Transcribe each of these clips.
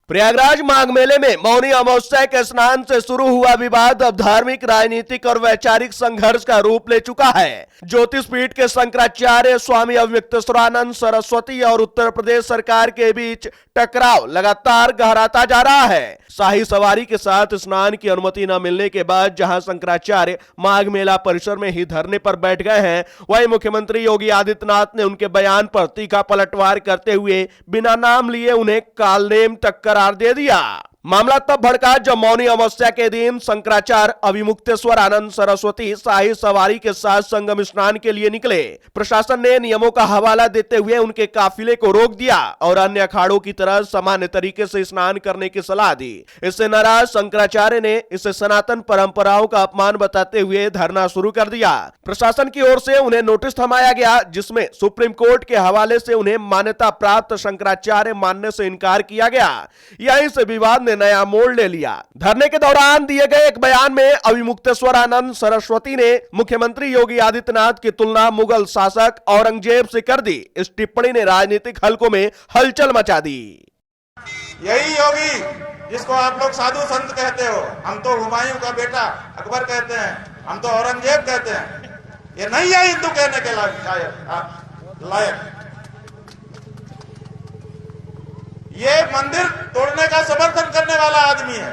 प्रयागराज माघ मेले में मौनी अमावस्या के स्नान से शुरू हुआ विवाद अब धार्मिक, राजनीतिक और वैचारिक संघर्ष का रूप ले चुका है। ज्योतिष पीठ के शंकराचार्य स्वामी अविमुक्तेश्वरानंद सरस्वती और उत्तर प्रदेश सरकार के बीच टकराव लगातार गहराता जा रहा है। शाही सवारी के साथ स्नान की अनुमति न मिलने के बाद जहां शंकराचार्य माघ मेला परिसर में ही धरने पर बैठ गए हैं, वहीं मुख्यमंत्री योगी आदित्यनाथ ने उनके बयान पर तीखा पलटवार करते हुए बिना नाम लिए उन्हें कालनेम तक करार दे दिया। मामला तब भड़का जब मौनी अमावस्या के दिन शंकराचार्य अविमुक्तेश्वरानंद सरस्वती शाही सवारी के साथ संगम स्नान के लिए निकले। प्रशासन ने नियमों का हवाला देते हुए उनके काफिले को रोक दिया और अन्य अखाड़ों की तरह सामान्य तरीके से स्नान करने की सलाह दी। इससे नाराज शंकराचार्य ने इसे सनातन परंपराओं का अपमान बताते हुए धरना शुरू कर दिया। प्रशासन की ओर से उन्हें नोटिस थमाया गया, जिसमें सुप्रीम कोर्ट के हवाले से उन्हें मान्यता प्राप्त शंकराचार्य मानने से इनकार किया गया। यहीं से विवाद ने नया मोड़ ले लिया। धरने के दौरान दिए गए एक बयान में अविमुक्तेश्वरानंद सरस्वती ने मुख्यमंत्री योगी आदित्यनाथ की तुलना मुगल शासक औरंगजेब से कर दी। इस टिप्पणी ने राजनीतिक हलकों में हलचल मचा दी। यही योगी जिसको आप लोग साधु संत कहते हो, हम तो हुमायूं का बेटा अकबर कहते हैं, हम तो औरंगजेब कहते हैं, ये नहीं है हिंदू कहने के लायक। ये मंदिर तोड़ने का समर्थन करने वाला आदमी है।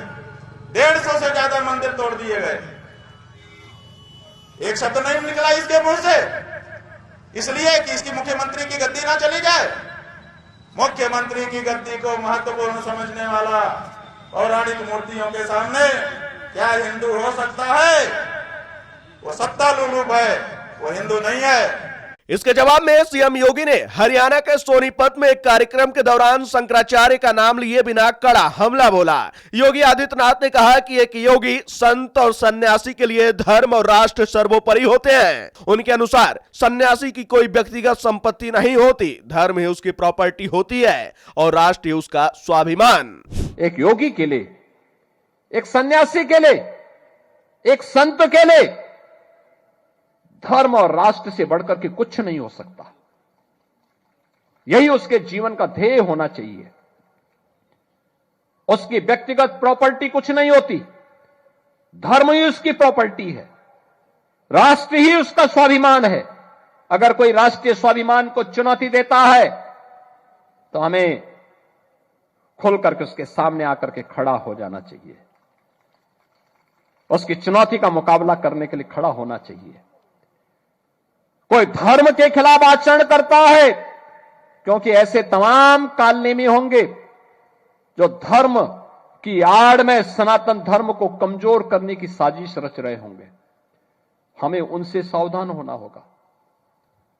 150 से ज्यादा मंदिर तोड़ दिए गए, एक शब्द नहीं निकला इसके मुंह से, इसलिए कि इसकी मुख्यमंत्री की गद्दी ना चली जाए। मुख्यमंत्री की गद्दी को महत्वपूर्ण समझने वाला पौराणिक मूर्तियों के सामने क्या हिंदू हो सकता है? वो सत्ता लुलूप है, वो हिंदू नहीं है। इसके जवाब में सीएम योगी ने हरियाणा के सोनीपत में एक कार्यक्रम के दौरान शंकराचार्य का नाम लिए बिना कड़ा हमला बोला। योगी आदित्यनाथ ने कहा कि एक योगी, संत और सन्यासी के लिए धर्म और राष्ट्र सर्वोपरि होते हैं। उनके अनुसार सन्यासी की कोई व्यक्तिगत संपत्ति नहीं होती, धर्म ही उसकी प्रॉपर्टी होती है और राष्ट्र ही उसका स्वाभिमान। एक योगी के लिए, एक सन्यासी के लिए, एक संत के लिए धर्म और राष्ट्र से बढ़कर के कुछ नहीं हो सकता। यही उसके जीवन का ध्येय होना चाहिए। उसकी व्यक्तिगत प्रॉपर्टी कुछ नहीं होती, धर्म ही उसकी प्रॉपर्टी है, राष्ट्र ही उसका स्वाभिमान है। अगर कोई राष्ट्रीय स्वाभिमान को चुनौती देता है तो हमें खुल करके उसके सामने आकर के खड़ा हो जाना चाहिए, उसकी चुनौती का मुकाबला करने के लिए खड़ा होना चाहिए। कोई धर्म के खिलाफ आचरण करता है, क्योंकि ऐसे तमाम कालनेमी होंगे जो धर्म की आड़ में सनातन धर्म को कमजोर करने की साजिश रच रहे होंगे। हमें उनसे सावधान होना होगा,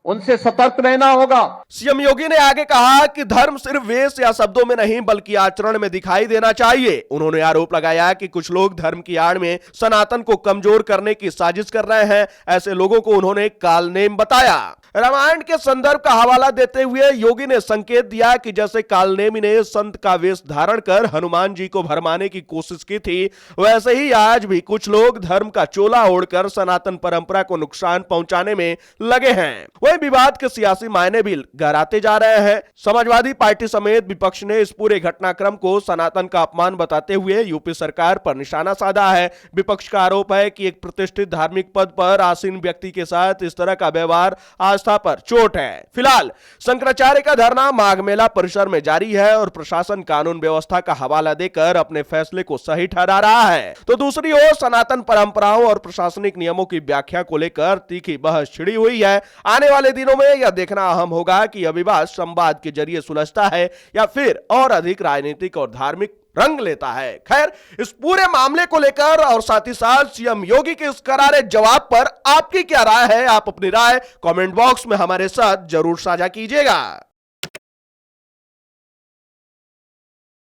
उनसे सतर्क रहना होगा। सीएम योगी ने आगे कहा कि धर्म सिर्फ वेश या शब्दों में नहीं बल्कि आचरण में दिखाई देना चाहिए। उन्होंने आरोप लगाया कि कुछ लोग धर्म की आड़ में सनातन को कमजोर करने की साजिश कर रहे हैं। ऐसे लोगों को उन्होंने कालनेम बताया। रामायण के संदर्भ का हवाला देते हुए योगी ने संकेत दिया कि जैसे कालनेमी ने संत का वेश धारण कर हनुमान जी को भरमाने की कोशिश की थी, वैसे ही आज भी कुछ लोग धर्म का चोला ओढ़कर सनातन परंपरा को नुकसान पहुंचाने में लगे हैं। विवाद के सियासी मायने भी गहराते जा रहे हैं। समाजवादी पार्टी समेत विपक्ष ने इस पूरे घटनाक्रम को सनातन का अपमान बताते हुए यूपी सरकार पर निशाना साधा है। विपक्ष का आरोप है कि एक प्रतिष्ठित धार्मिक पद पर आसीन व्यक्ति के साथ इस तरह का व्यवहार आस्था पर चोट है। फिलहाल शंकराचार्य का धरना माघ मेला परिसर में जारी है और प्रशासन कानून व्यवस्था का हवाला देकर अपने फैसले को सही ठहरा रहा है, तो दूसरी ओर सनातन परंपराओं और प्रशासनिक नियमों की व्याख्या को लेकर तीखी बहस छिड़ी हुई है। आने वाले दिनों में यह देखना अहम होगा कि यह विवाद संवाद के जरिए सुलझता है या फिर और अधिक राजनीतिक और धार्मिक रंग लेता है। खैर, इस पूरे मामले को लेकर और साथ ही साथ सीएम योगी के इस करारे जवाब पर आपकी क्या राय है? आप अपनी राय कमेंट बॉक्स में हमारे साथ जरूर साझा कीजिएगा।